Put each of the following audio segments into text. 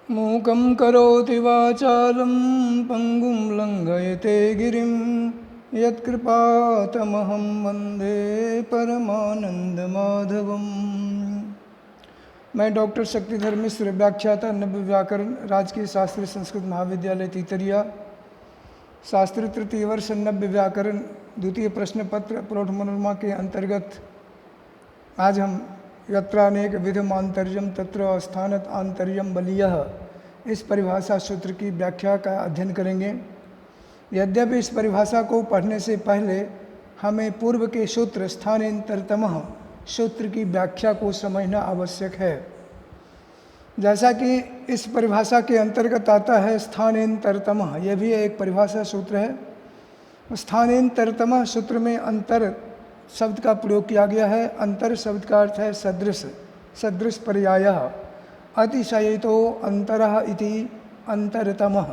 मूकं करोति वाचालं पङ्गुं लङ्घयते गिरिं यत्कृपातमहं वन्दे परमानन्दमाधवम्। मैं डॉक्टर शक्तिधर मिश्र, व्याख्याता नव्य व्याकरण, राजकीय शास्त्री संस्कृत महाविद्यालय तीतरिया, शास्त्री तृतीय वर्ष नव्य व्याकरण द्वितीय प्रश्न पत्र प्रौढ़ मनोरमा के अंतर्गत आज हम यत्रानेक विधमांतर्यम तत्र स्थानत आंतर्यम बलीयः इस परिभाषा सूत्र की व्याख्या का अध्ययन करेंगे। यद्यपि इस परिभाषा को पढ़ने से पहले हमें पूर्व के सूत्र स्थानेन्तरतमः सूत्र की व्याख्या को समझना आवश्यक है। जैसा कि इस परिभाषा के अंतर्गत आता है स्थानेन्तरतमः, यह भी एक परिभाषा सूत्र है। स्थानेन्तरतमः सूत्र में अंतर शब्द का प्रयोग किया गया है। अंतर शब्द का अर्थ है सदृश, सदृश पर्यायः। अतिशयितो अंतरः इति अंतरतमः,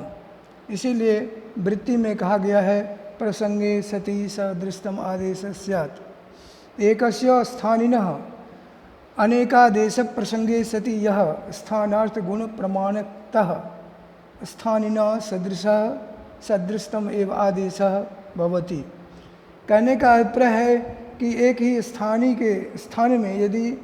इसीलिए वृत्ति में कहा गया है प्रसंगे सति सदृशतम आदेश स्यात्। एकस्य स्थानिनः अनेकादेश प्रसंगे सति यह स्थानार्थ गुण प्रमाणतः स्थानिनः सदृशः सदृशतम एव आदेशः भवति। कहने का अभिप्राय है कि एक ही स्थान में यदि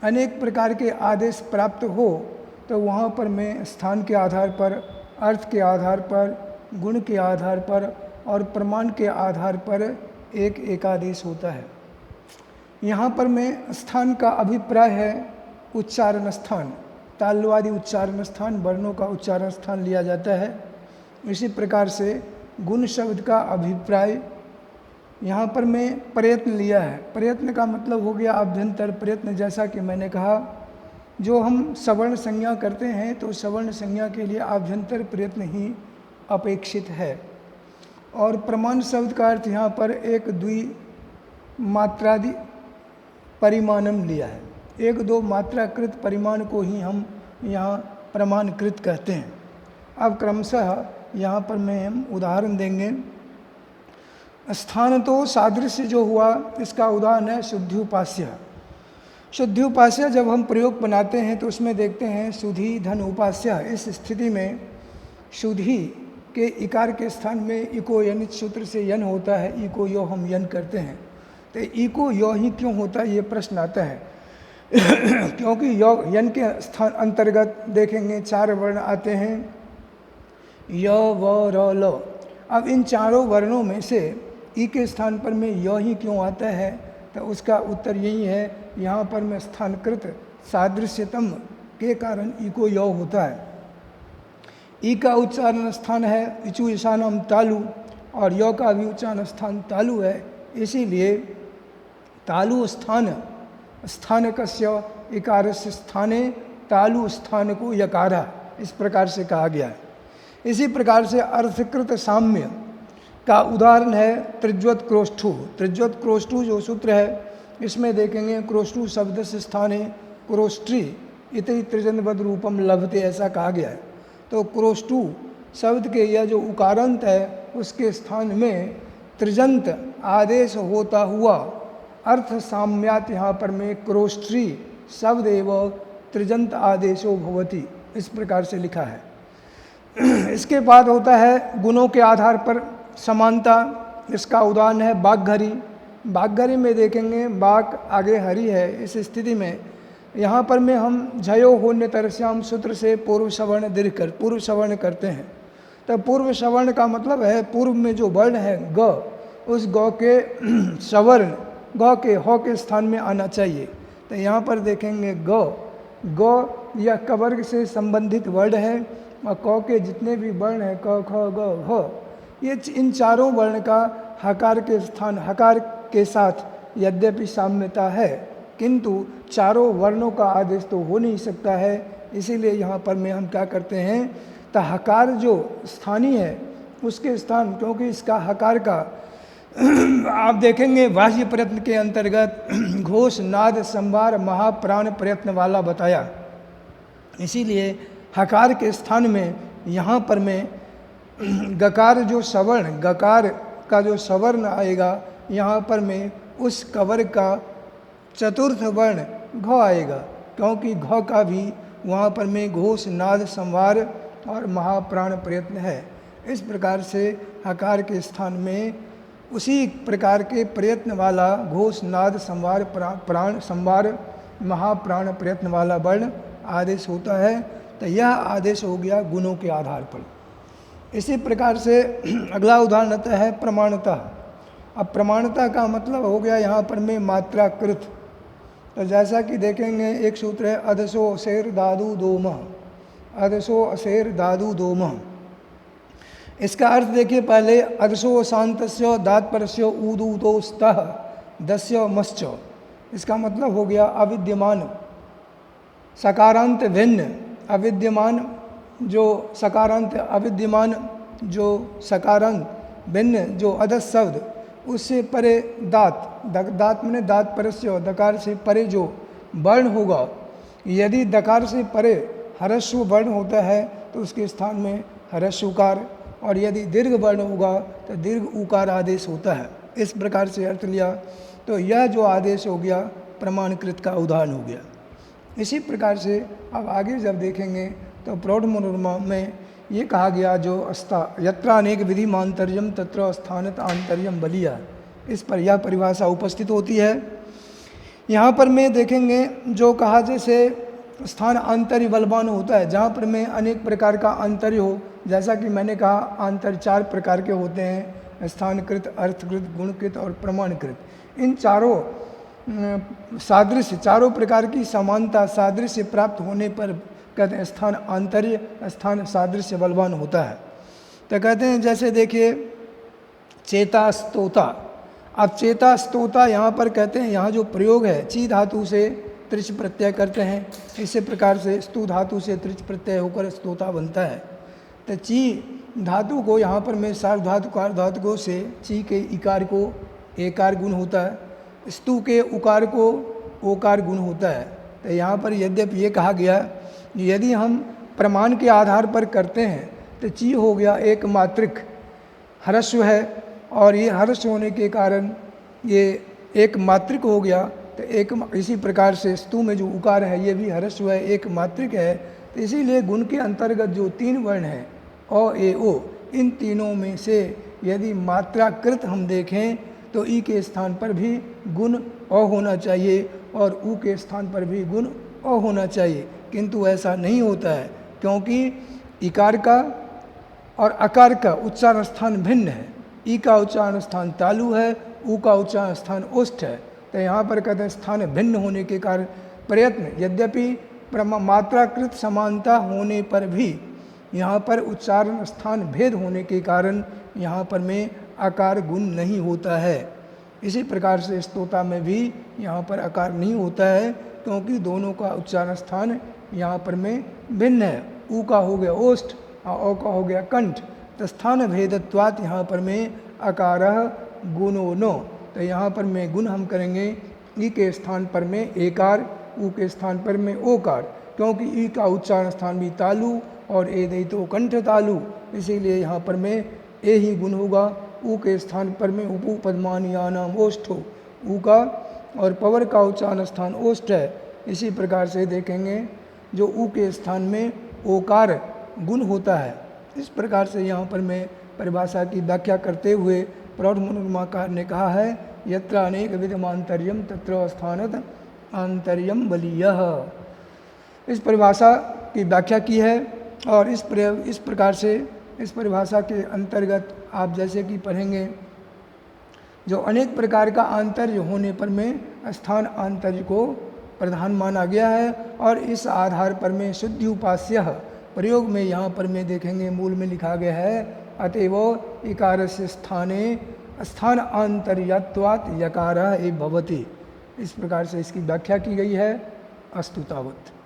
अनेक प्रकार के आदेश प्राप्त हो तो वहाँ पर में स्थान के आधार पर, अर्थ के आधार पर, गुण के आधार पर और प्रमाण के आधार पर एक एकादेश होता है। यहाँ पर में स्थान का अभिप्राय है उच्चारण स्थान, तालवादी उच्चारण स्थान, वर्णों का उच्चारण स्थान लिया जाता है। इसी प्रकार से गुण शब्द का अभिप्राय यहाँ पर में प्रयत्न लिया है। प्रयत्न का मतलब हो गया अभ्यंतर प्रयत्न। जैसा कि मैंने कहा, जो हम सवर्ण संज्ञा करते हैं तो सवर्ण संज्ञा के लिए आभ्यंतर प्रयत्न ही अपेक्षित है। और प्रमाण शब्द का अर्थ यहाँ पर एक द्विमात्रादि परिमाणम लिया है। एक दो मात्राकृत परिमाण को ही हम यहाँ प्रमाणकृत कहते हैं। अब क्रमशः यहाँ पर मैं हम उदाहरण देंगे। स्थान तो सादृश्य जो हुआ, इसका उदाहरण है शुद्ध्युपास्य। शुद्ध्युपास्य जब हम प्रयोग बनाते हैं तो उसमें देखते हैं सुधी धन उपास्य। इस स्थिति में सुधी के इकार के स्थान में इको यनित सूत्र से यन होता है। इको यो हम यन करते हैं, तो इको यो ही क्यों होता है, ये प्रश्न आता है। क्योंकि यो यन के स्थान अंतर्गत देखेंगे चार वर्ण आते हैं, य व र ल। अब इन चारों वर्णों में से ई के स्थान पर में य ही क्यों आता है, तो उसका उत्तर यही है, यहाँ पर में स्थानकृत सादृश्यतम के कारण ई को य होता है। ई का उच्चारण स्थान है इचु ईशानम तालु, और य का भी उच्चारण स्थान तालु है। इसीलिए तालु स्थान स्थानकस्य इकारस्य स्थाने तालु स्थान को यकारा, इस प्रकार से कहा गया है। इसी प्रकार से अर्थकृत साम्य का उदाहरण है त्रिज्वत क्रोष्ठु। त्रिज्वत क्रोष्ठु जो सूत्र है, इसमें देखेंगे क्रोष्ठु शब्द से स्थाने क्रोष्ठी इति त्रिजनवद रूपम लभते, ऐसा कहा गया है। तो क्रोष्ठु शब्द के यह जो उकारांत है उसके स्थान में त्रिजंत आदेश होता हुआ अर्थ साम्यात यहाँ पर में क्रोष्ठी शब्द एवं त्रिजंत आदेशो भवति, इस प्रकार से लिखा है। इसके बाद होता है गुणों के आधार पर समानता। इसका उदाहरण है बाघघरी। बाघघरी में देखेंगे बाघ आगे हरि है। इस स्थिति में यहाँ पर में हम झयो होन्य तरस्याम सूत्र से पूर्व सवर्ण दीर्घ कर पूर्व सवर्ण करते हैं। तो पूर्व सवर्ण का मतलब है पूर्व में जो वर्ण है ग, उस ग के सवर्ण ग के ह के स्थान में आना चाहिए। तो यहाँ पर देखेंगे ग यह कवर्ग से संबंधित वर्ण है, और क के जितने भी वर्ण हैं क ख ग घ, ये इन चारों वर्ण का हकार के स्थान हकार के साथ यद्यपि साम्यता है, किंतु चारों वर्णों का आदेश तो हो नहीं सकता है। इसीलिए यहाँ पर में हम क्या करते हैं, तो हकार जो स्थानीय है उसके स्थान, क्योंकि इसका हकार का आप देखेंगे बाह्य प्रयत्न के अंतर्गत घोष नाद संभार महाप्राण प्रयत्न वाला बताया। इसीलिए हकार के स्थान में यहाँ पर में गकार जो सवर्ण, गकार का जो सवर्ण आएगा यहाँ पर में उस कवर का चतुर्थ वर्ण घ आएगा, क्योंकि घ का भी वहाँ पर में घोष नाद संवार और महाप्राण प्रयत्न है। इस प्रकार से हकार के स्थान में उसी प्रकार के प्रयत्न वाला घोष नाद संवार प्राण संवार महाप्राण प्रयत्न वाला वर्ण आदेश होता है। तो यह आदेश हो गया गुणों के आधार पर। इसी प्रकार से अगला उदाहरण आता है प्रमाणता। अब प्रमाणता का मतलब हो गया यहाँ पर में मात्राकृत। तो जैसा कि देखेंगे एक सूत्र है अदसो अशेर दादू दोमह, अदसो अशेर दादू दोमह। इसका अर्थ देखिए पहले, अदसो शांतस्य दात परस्य ऊदूतो स्तः दस्य मश्च। इसका मतलब हो गया अविद्यमान सकारांत भिन्न, अविद्यमान जो सकारांत अविद्यमान जो सकारांत भिन्न जो अदस शब्द उससे परे दात, दात मैंने दात परस्य दकार से परे जो वर्ण होगा, यदि दकार से परे हरस्व वर्ण होता है तो उसके स्थान में हरस्वकार, और यदि दीर्घ वर्ण होगा तो दीर्घ उकार आदेश होता है। इस प्रकार से अर्थ लिया तो यह जो आदेश हो गया प्रमाणकृत का उदाहरण हो गया। इसी प्रकार से अब आगे जब देखेंगे तो प्रौढ़ मनोरमा में ये कहा गया जो यत्र अनेक विधि मांतर्यम तत्र स्थानत आंतर्यम बलिया, इस पर यह परिभाषा उपस्थित होती है। यहाँ पर में देखेंगे जो कहा जैसे स्थान आंतर्य बलवान होता है, जहाँ पर में अनेक प्रकार का आंतर्य हो, जैसा कि मैंने कहा आंतर्य 4 प्रकार के होते हैं, स्थानकृत, अर्थकृत, गुणकृत और प्रमाणकृत। इन चारों सादृश्य, चारों प्रकार की समानता सादृश्य प्राप्त होने पर कहते हैं स्थान आंतर्य, स्थान सादृश्य बलवान होता है। तो कहते हैं जैसे देखिए चेता स्तोता। अब चेता स्तोता यहाँ पर कहते हैं, यहाँ जो प्रयोग है ची धातु से त्रिच प्रत्यय करते हैं, इसी प्रकार से स्तु धातु से त्रिच प्रत्यय होकर स्तोता बनता है। तो ची धातु को यहाँ पर में सार्वधातुकार धातुकों से ची के इकार को एकार गुण होता है, स्तु के उकार को ओकार गुण होता है। तो यहाँ पर यद्यपि ये कहा गया यदि हम प्रमाण के आधार पर करते हैं तो ची हो गया एक मात्रिक हरस्व है, और ये हरस्व होने के कारण ये एक मात्रिक हो गया। तो एक इसी प्रकार से स्तु में जो उकार है ये भी हरस्व है, एक मात्रिक है। तो इसीलिए गुण के अंतर्गत जो 3 वर्ण हैं अ ए ओ, इन तीनों में से यदि मात्राकृत हम देखें तो ई के स्थान पर भी गुण अ होना चाहिए और उ के स्थान पर भी गुण अ होना चाहिए, किंतु ऐसा नहीं होता है क्योंकि इकार का और अकार का उच्चारण स्थान भिन्न है। ई का उच्चारण स्थान तालु है, उ का उच्चारण स्थान ओष्ठ है। तो यहाँ पर कहते हैं स्थान भिन्न होने के कारण प्रयत्न, यद्यपि मात्राकृत समानता होने पर भी यहाँ पर उच्चारण स्थान भेद होने के कारण यहाँ पर में आकार गुण नहीं होता है। इसी प्रकार से स्तोता में भी यहाँ पर आकार नहीं होता है क्योंकि दोनों का उच्चारण स्थान यहाँ पर में भिन्न है। उ का हो गया ओष्ठ और अ का हो गया कंठ। तो स्थान भेदत्वात् यहाँ पर में अकारः गुणो नो। तो यहाँ पर में गुण हम करेंगे ई के स्थान पर में एकार, उ के स्थान पर में ओकार, क्योंकि ई का उच्चारण स्थान भी तालु और ए दई तो कंठ तालु, इसीलिए यहाँ पर में ए ही गुण होगा। उ के स्थान पर में उपु पद्मानियानाम ओष्ठो, उ का और पवर का उच्चारण स्थान ओष्ठ है। इसी प्रकार से देखेंगे जो उ के स्थान में ओकार गुण होता है। इस प्रकार से यहाँ पर मैं परिभाषा की व्याख्या करते हुए प्रौढ़ मनोरमाकार ने कहा है यत्र अनेक विधमांतर्यम तत्र स्थानत आंतर्यम बलीयः। इस परिभाषा की व्याख्या की है और इस प्रकार से इस परिभाषा के अंतर्गत आप जैसे कि पढ़ेंगे जो अनेक प्रकार का आंतर्य होने पर में स्थान आंतर्य को प्रधान माना गया है और इस आधार पर में शुद्धि उपास्य प्रयोग में यहाँ पर में देखेंगे मूल में लिखा गया है अतएव इकारस्य स्थाने स्थान आंतर्यत्वात् यकारः एव भवति। इस प्रकार से इसकी व्याख्या की गई है। अस्तु तावत्।